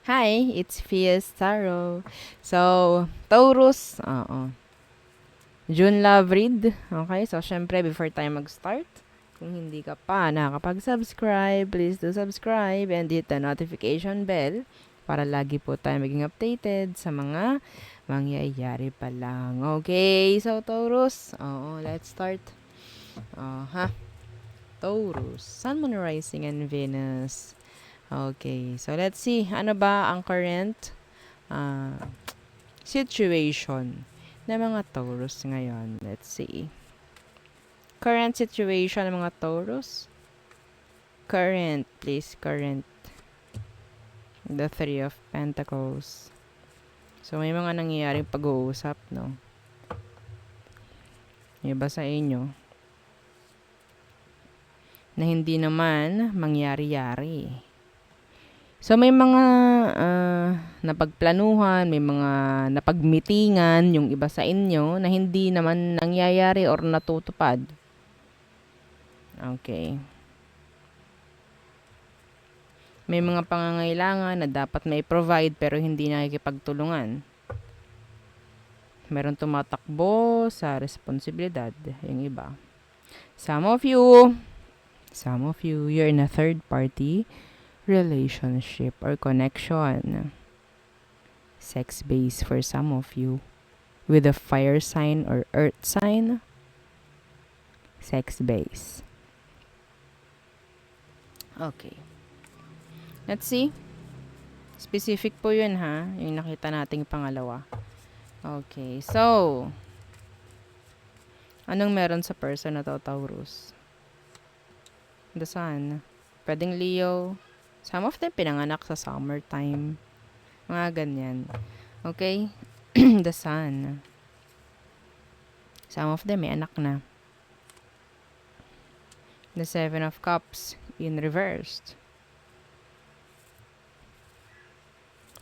Hi, it's Fies Taro. So, Taurus, June Love Read. Okay, so syempre before tayo mag-start, kung hindi ka pa nakakapag-subscribe, please do subscribe and hit the notification bell para lagi po tayo maging updated sa mga mangyayari pa lang. Okay, so Taurus, let's start. Taurus, Sun, Moon, Rising, and Venus. Okay, so let's see, ano ba ang current uh, situation ng mga Taurus ngayon? Let's see. Current situation ng mga Taurus. Current, please, current. The Three of Pentacles. So, may mga nangyayaring pag-uusap, no? Yung iba sa inyo na hindi naman mangyari-yari. So, may mga napagplanuhan, may mga napagmitingan yung iba sa inyo na hindi naman nangyayari or natutupad. Okay. May mga pangangailangan na dapat may provide pero hindi nakikipagtulungan. Meron tumatakbo sa responsibilidad, yung iba. Some of you, you're in a third party relationship or connection. Sex base for some of you. With a fire sign or earth sign. Sex base. Okay. Let's see. Specific po yun ha. Yung nakita nating pangalawa. Okay. So, anong meron sa person na to, Taurus? The Sun. Pwedeng Leo. Some of them pinanganak sa summertime. Mga ganyan. Okay? The Sun. Some of them may anak na. The Seven of Cups in reversed.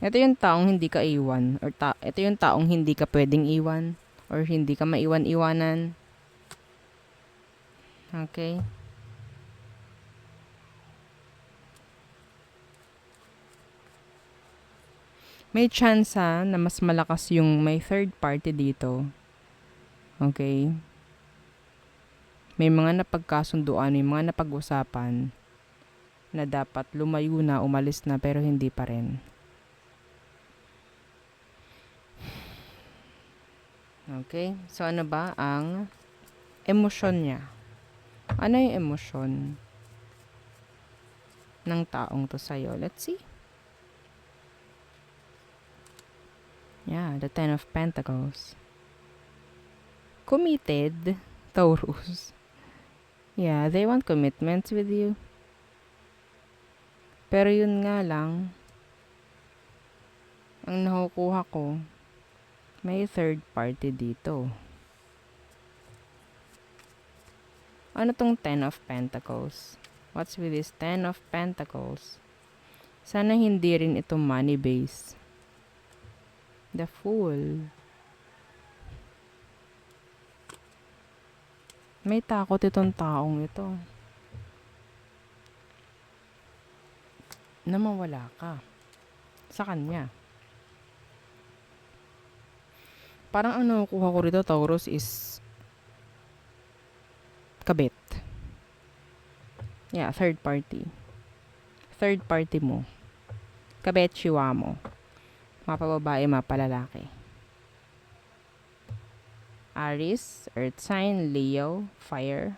Ito yung taong hindi ka iwan. Or ito yung taong hindi ka pwedeng iwan. Or hindi ka maiwan-iwanan. Okay? May chance na mas malakas yung may third party dito. Okay? May mga napagkasunduan, may mga napag-usapan na dapat lumayo na, umalis na, pero hindi pa rin. Okay? So, ano ba ang emosyon niya? Ano yung emosyon ng taong to sa'yo? Let's see. Yeah, the Ten of Pentacles. Committed, Taurus. Yeah, they want commitments with you. Pero yun nga lang, ang nakukuha ko, may third party dito. Ano tong Ten of Pentacles? What's with this Ten of Pentacles? Sana hindi rin ito money based. The Fool. May takot itong taong ito. Na mawala ka. Sa kanya. Parang ang nakukuha ko rito, Taurus, is kabit. Yeah, third party. Third party mo. Kabit, chiwa mo. Mapababae, mapalalaki. Aries, earth sign, Leo, fire.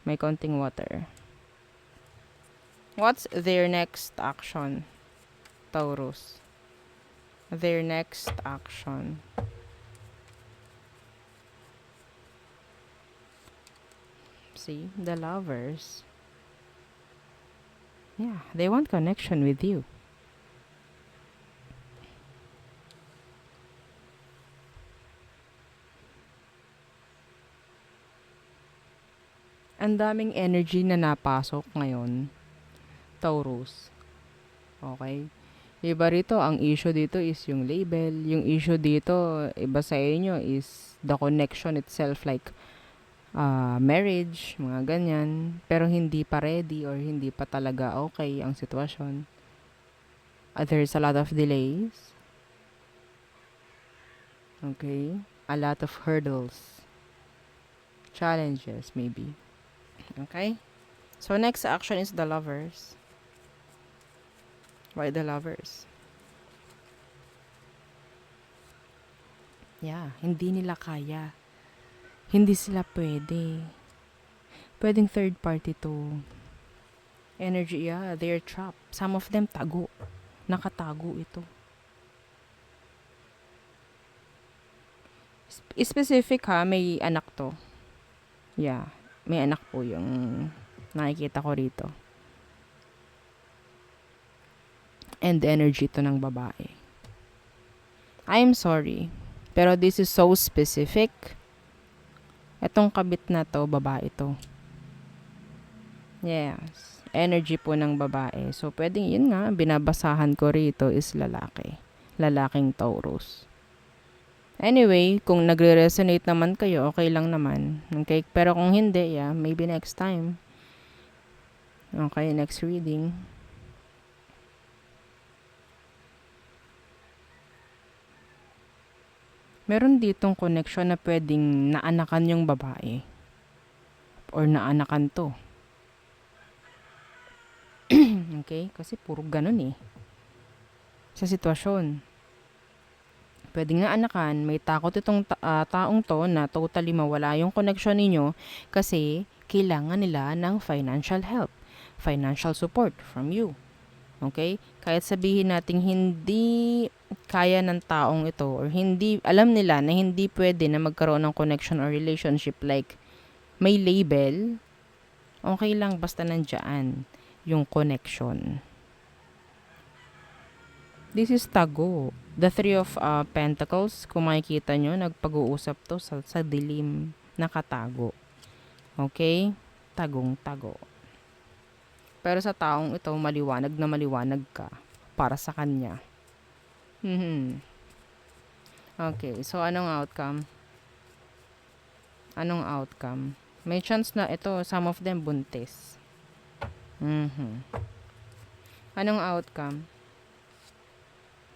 May konting water. What's their next action, Taurus? Their next action. See, the Lovers. Yeah, they want connection with you. Ang daming energy na napasok ngayon, Taurus. Okay? Iba rito, ang issue dito is yung label. Yung issue dito, iba sa inyo is the connection itself, like marriage, mga ganyan. Pero hindi pa ready or hindi pa talaga okay ang sitwasyon. There's a lot of delays. Okay. A lot of hurdles. Challenges, maybe. Okay. So, next action is the lovers. Why the lovers? Yeah, hindi nila kaya. Hindi sila pwede. Pwedeng third party to. Energy, yeah, they're trapped. Some of them tago. Nakatago ito. Specific ha, may anak to. Yeah, may anak po yung nakikita ko rito. And energy to ng babae. I'm sorry, pero this is so specific. Etong kabit na to, babae to. Yes, energy po ng babae. So, pwedeng yun nga, binabasahan ko rito is lalaki. Lalaking Taurus. Anyway, kung nagre-resonate naman kayo, okay lang naman. Okay? Pero kung hindi, yeah, maybe next time. Okay, next reading. Meron ditong connection na pwedeng naanakan yung babae. Or naanakan to. Okay? Kasi puro ganun eh. Sa sitwasyon. Pwedeng naanakan, may takot itong taong to na totally mawala yung connection ninyo kasi kailangan nila ng financial help, financial support from you. Okay? Kahit sabihin nating hindi kaya ng taong ito or hindi, alam nila na hindi pwede na magkaroon ng connection or relationship like may label, okay lang basta nandyan yung connection. This is tago. The Three of Pentacles, kung makikita nyo, nagpag-uusap to sa dilim, nakatago. Okay? Tagong-tago. Pero sa taong ito, maliwanag na maliwanag ka para sa kanya. Okay, so anong outcome? Anong outcome? May chance na ito, some of them buntis. Anong outcome?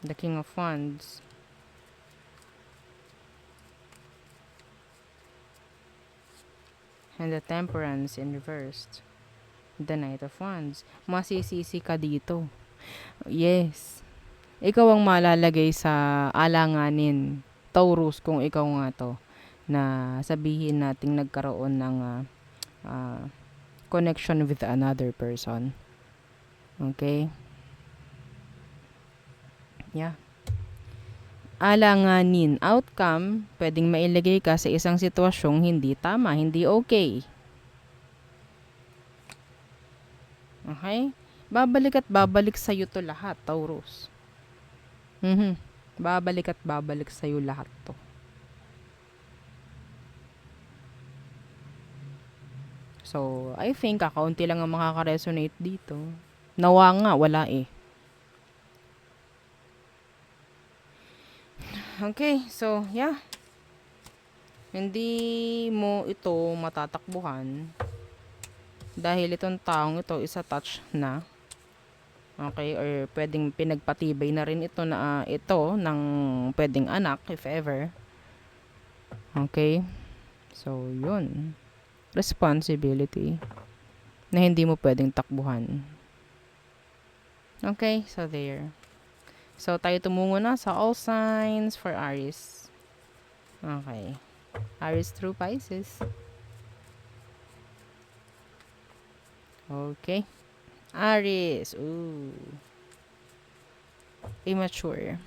The King of Wands. And the Temperance in reversed. The Knight of Wands. Masisisi ka dito. Yes. Ikaw ang malalagay sa alanganin. Taurus, kung ikaw nga to. Na sabihin nating nagkaroon ng connection with another person. Okay? Yeah. Alanganin. Outcome, pwedeng mailagay ka sa isang sitwasyong hindi tama, hindi okay. Okay? Babalik at babalik sa'yo to lahat, Taurus. Babalik at babalik sa'yo lahat to. So, I think kakaunti lang ang makaka-resonate dito. Nawa nga, wala eh. Okay, so, yeah. Hindi mo ito matatakbuhan dahil itong taong ito is attached na. Okay, or pwedeng pinagpatibay na rin ito na ito ng pwedeng anak if ever. Okay? So, yun. Responsibility na hindi mo pwedeng takbuhan. Okay, so there. So, tayo tumungo na sa all signs for Aries. Okay. Aries through Pisces. Okay. Aries. Ooh. Immature.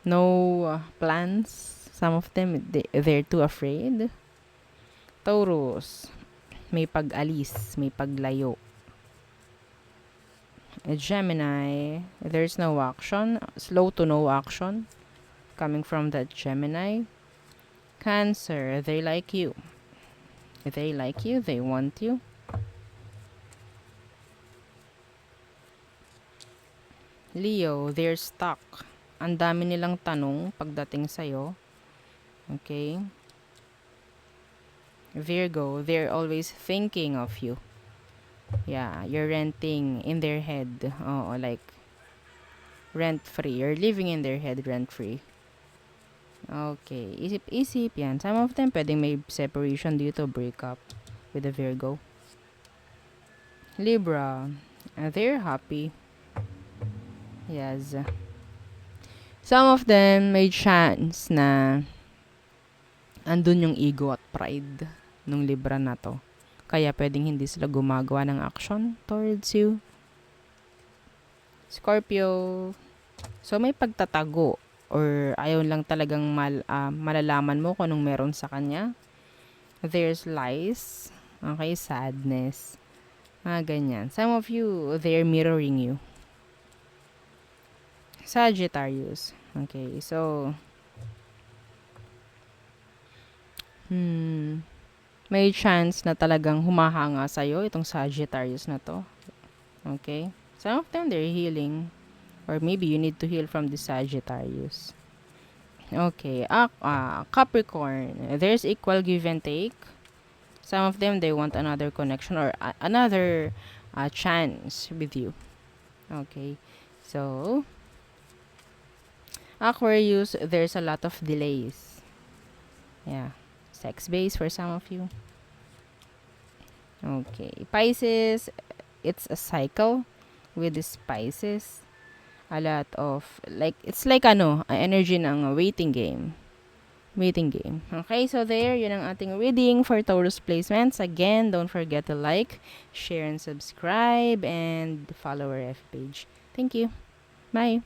No plans. Some of them, they're too afraid. Taurus. May pag-alis. May paglayo. Gemini, there's no action, slow to no action coming from that Gemini. Cancer, they like you. They like you, they want you. Leo, they're stuck. Ang dami nilang tanong pagdating sa'yo. Okay? Virgo, they're always thinking of you. Yeah, you're renting in their head. Oh, like rent-free. You're living in their head rent-free. Okay. Isip-isip yan. Some of them, pwedeng may separation dito, breakup with a Virgo. Libra. They're happy. Yes. Some of them may chance na andun yung ego at pride nung Libra na to. Kaya pwedeng hindi sila gumagawa ng action towards you. Scorpio. So may pagtatago or ayaw lang talagang malalaman mo kung anong meron sa kanya. There's lies. Okay, sadness. Ganyan. Some of you, they're mirroring you. Sagittarius. Okay, so may chance na talagang humahanga sa'yo itong Sagittarius na to. Okay? Some of them, they're healing. Or maybe you need to heal from the Sagittarius. Okay. Capricorn. There's equal give and take. Some of them, they want another connection or another chance with you. Okay. So, Aquarius, there's a lot of delays. Yeah. Sex base for some of you. Okay. Pisces, it's a cycle with the Pisces. A lot of, it's like energy ng waiting game. Waiting game. Okay, so there, yun ang ating reading for Taurus placements. Again, don't forget to like, share, and subscribe, and follow our F page. Thank you. Bye.